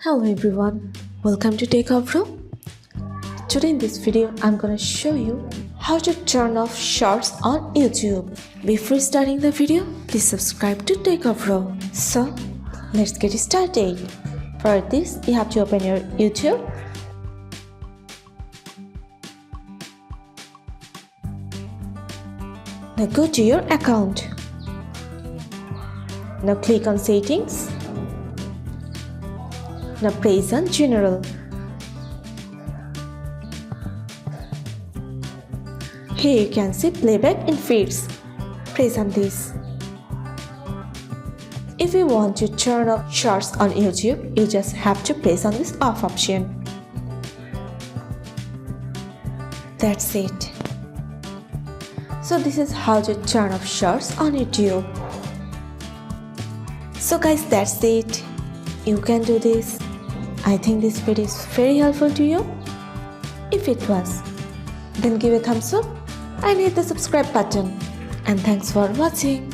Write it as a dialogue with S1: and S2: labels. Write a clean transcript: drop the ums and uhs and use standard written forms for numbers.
S1: Hello everyone, welcome to Techavro. Today in this video, I'm gonna show you how to turn off shorts on YouTube. Before starting the video, please subscribe to Techavro. So, let's get started. For this, you have to open your YouTube. Now go to your account. Now click on Settings. Now press on General. Here you can see Playback in Feeds. Press on this. If you want to turn off shorts on YouTube, you just have to press on this off option. That's it. So this is how to turn off shorts on YouTube. So guys, that's it. You can do this. I think this video is very helpful to you. If it was, then give a thumbs up and hit the subscribe button. And thanks for watching.